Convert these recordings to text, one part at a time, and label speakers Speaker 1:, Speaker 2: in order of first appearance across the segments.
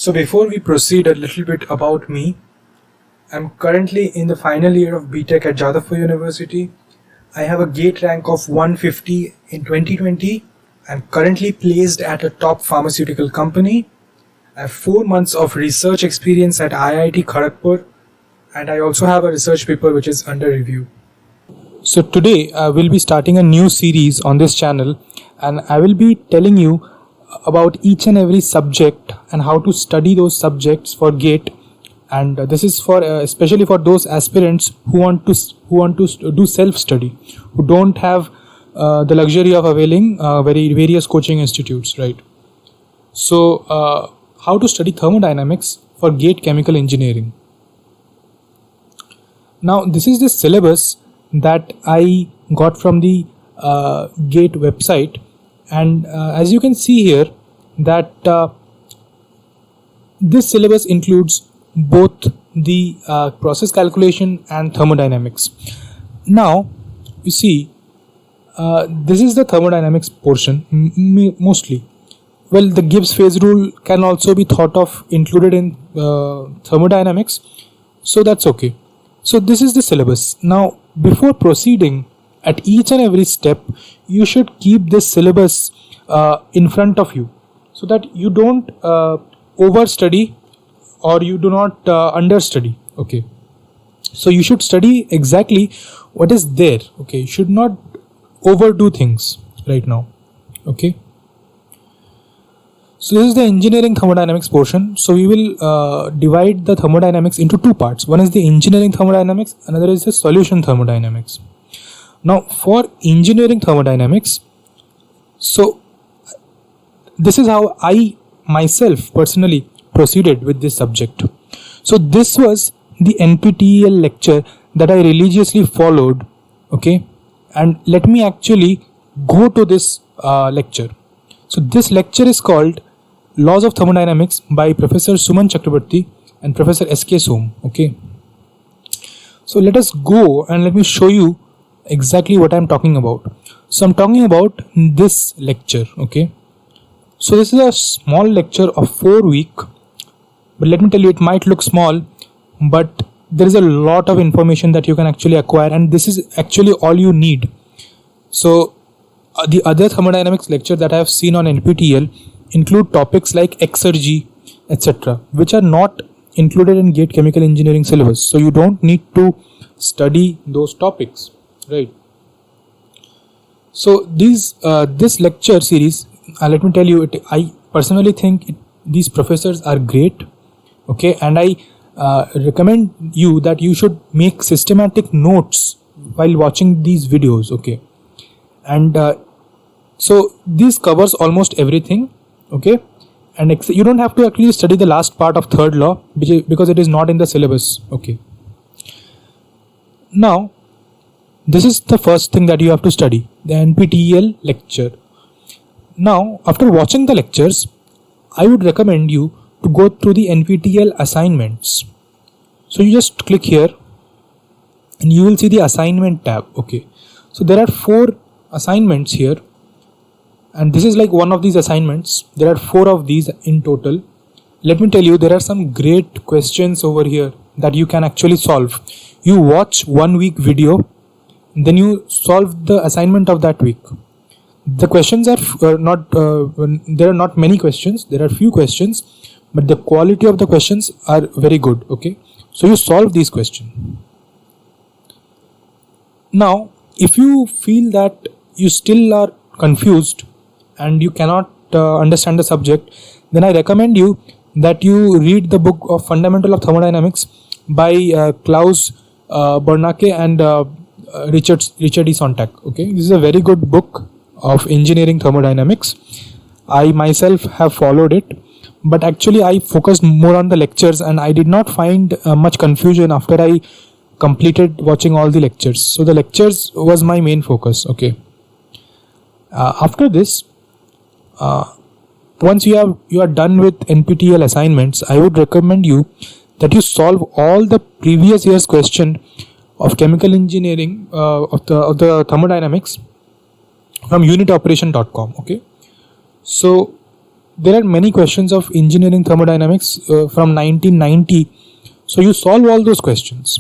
Speaker 1: So before we proceed, a little bit about me. I'm currently in the final year of BTech at Jadavpur University. I have a GATE rank of 150 in 2020. I'm currently placed at a top pharmaceutical company. I have 4 months of research experience at IIT Kharagpur, and I also have a research paper which is under review. So today we'll be starting a new series on this channel, and I will be telling you about each and every subject and how to study those subjects for GATE. And this is for especially for those aspirants who want to do self study, who don't have the luxury of availing various coaching institutes, right? So how to study thermodynamics for GATE chemical engineering. Now this is the syllabus that I got from the GATE website, and as you can see here that this syllabus includes both the process calculation and thermodynamics. Now you see this is the thermodynamics portion mostly. Well, the Gibbs phase rule can also be thought of included in thermodynamics, so that's okay. So this is the syllabus. Now before proceeding at each and every step, you should keep this syllabus in front of you so that you don't overstudy or you do not understudy. Okay, so you should study exactly what is there. Okay, you should not overdo things right now. Okay, so this is the engineering thermodynamics portion. So we will divide the thermodynamics into two parts. One is the engineering thermodynamics, another is the solution thermodynamics. Now for engineering thermodynamics, so this is how I myself personally proceeded with this subject. So this was the NPTEL lecture that I religiously followed. Okay, and let me actually go to this lecture. So this lecture is called Laws of Thermodynamics by Professor Suman Chakrabarty and Professor S.K. Som. Okay, so let us go and let me show you exactly what I am talking about. So I'm talking about this lecture. Okay, so this is a small lecture of 4 weeks. But let me tell you, it might look small, but there is a lot of information that you can actually acquire, and this is actually all you need. So the other thermodynamics lecture that I have seen on NPTEL include topics like exergy, etc., which are not included in GATE chemical engineering syllabus. So you don't need to study those topics, right? So this lecture series, let me tell you, I personally think these professors are great. Okay, and I recommend you that you should make systematic notes while watching these videos. Okay, and so this covers almost everything. Okay, and you don't have to actually study the last part of third law because it is not in the syllabus. Okay, now this is the first thing that you have to study, the NPTEL lecture. Now after watching the lectures, I would recommend you to go through the NPTEL assignments. So you just click here and you will see the assignment tab. Okay, so there are 4 assignments here, and this is like one of these assignments. There are 4 of these in total. Let me tell you, there are some great questions over here that you can actually solve. You watch 1 week video, then you solve the assignment of that week. The questions are there are not many questions, there are few questions, but the quality of the questions are very good. Okay, so you solve these questions. Now if you feel that you still are confused and you cannot understand the subject, then I recommend you that you read the book of Fundamental of Thermodynamics by Klaus Bernacke and Richard E. Sontag. Okay, this is a very good book of engineering thermodynamics. I myself have followed it, but actually I focused more on the lectures and I did not find much confusion after I completed watching all the lectures. So the lectures was my main focus. Okay, after this, once you are done with NPTEL assignments, I would recommend you that you solve all the previous year's question of chemical engineering of the thermodynamics from unitoperation.com. Okay, so there are many questions of engineering thermodynamics from 1990. So you solve all those questions.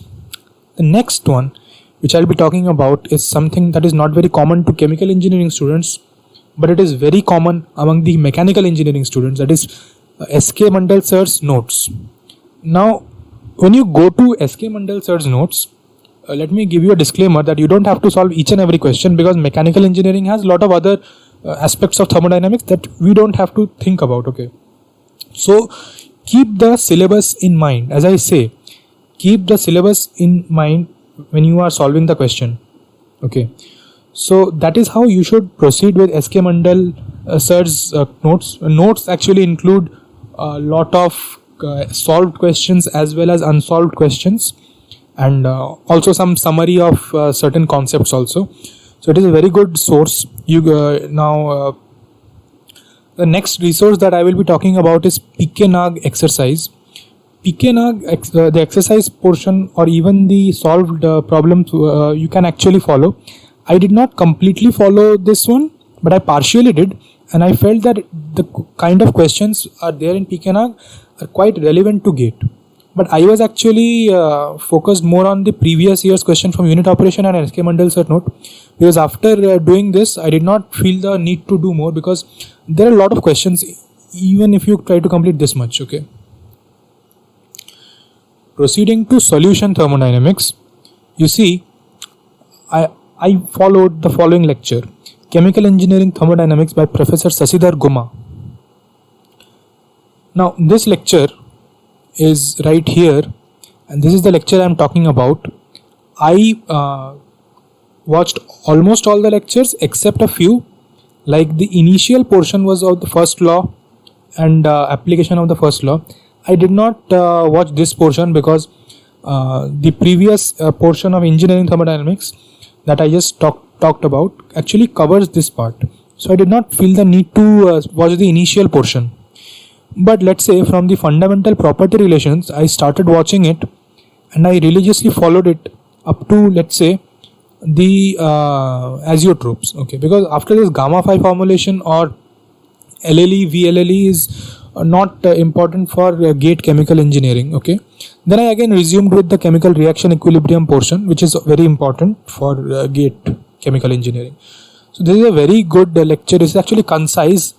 Speaker 1: The next one, which I'll be talking about, is something that is not very common to chemical engineering students, but it is very common among the mechanical engineering students. That is S.K. Mandal sir's notes. Now, when you go to S.K. Mandal sir's notes, let me give you a disclaimer that you don't have to solve each and every question, because mechanical engineering has a lot of other aspects of thermodynamics that we don't have to think about. Okay, so keep the syllabus in mind. As I say, keep the syllabus in mind when you are solving the question. Okay, so that is how you should proceed with S.K. Mandal sir's notes. Notes actually include a lot of solved questions as well as unsolved questions, and also some summary of certain concepts also. So it is a very good source. The next resource that I will be talking about is PK-NAG exercise. PK-NAG, the exercise portion or even the solved problems you can actually follow. I did not completely follow this one, but I partially did, and I felt that the kind of questions are there in PK-NAG are quite relevant to GATE. But I was actually focused more on the previous year's question from unit operation and S.K. Mandal sir note, because after doing this I did not feel the need to do more, because there are a lot of questions even if you try to complete this much. Okay, proceeding to solution thermodynamics, you see I followed the following lecture, Chemical Engineering Thermodynamics by Professor Sasidhar Guma. Now this lecture is right here, and this is the lecture I am talking about. I watched almost all the lectures except a few, like the initial portion was of the first law and application of the first law. I did not watch this portion because the previous portion of engineering thermodynamics that I just talked about actually covers this part, so I did not feel the need to watch the initial portion. But let's say from the fundamental property relations, I started watching it and I religiously followed it up to, let's say, the azeotropes. Okay, because after this gamma phi formulation or LLE, VLLE is not important for GATE chemical engineering. Okay, then I again resumed with the chemical reaction equilibrium portion, which is very important for GATE chemical engineering. So this is a very good lecture. It's actually concise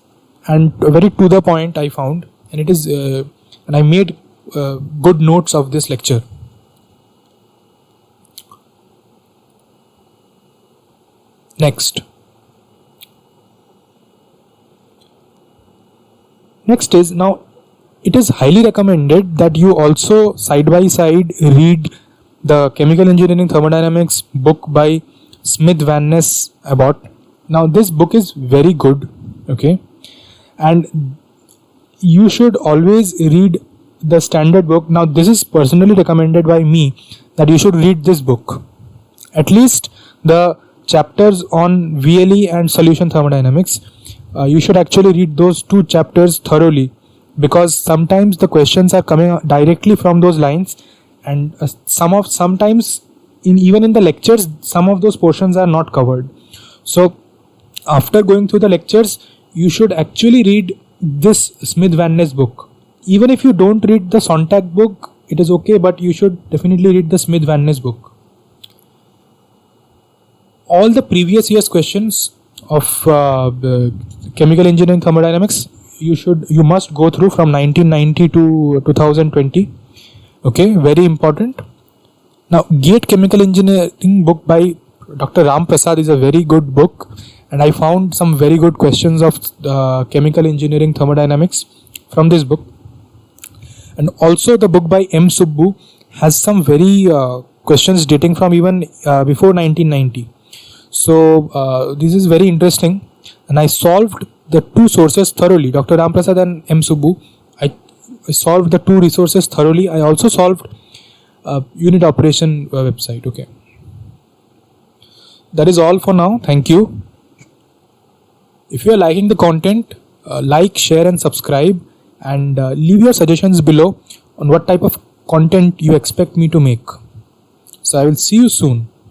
Speaker 1: and very to the point, I found, and it is and I made good notes of this lecture. Next is, now it is highly recommended that you also side by side read the Chemical Engineering Thermodynamics book by Smith Van Ness Abbott. Now this book is very good. Okay, and you should always read the standard book. Now this is personally recommended by me that you should read this book, at least the chapters on VLE and solution thermodynamics. You should actually read those two chapters thoroughly, because sometimes the questions are coming directly from those lines, and sometimes even in the lectures some of those portions are not covered. So after going through the lectures, you should actually read this Smith Van Ness book. Even if you don't read the Sontag book, it is okay, but you should definitely read the Smith Van Ness book. All the previous year's questions of chemical engineering thermodynamics you must go through from 1990 to 2020. Okay, very important. Now GATE chemical engineering book by Dr. Ram Prasad is a very good book, and I found some very good questions of chemical engineering thermodynamics from this book. And also the book by M. Subbu has some very questions dating from even before 1990. So this is very interesting, and I solved the two sources thoroughly, Dr. Ram Prasad and M. Subbu. I solved the two resources thoroughly. I also solved unit operation website. Okay, that is all for now. Thank you. If you are liking the content, like, share and subscribe, and leave your suggestions below on what type of content you expect me to make. So I will see you soon.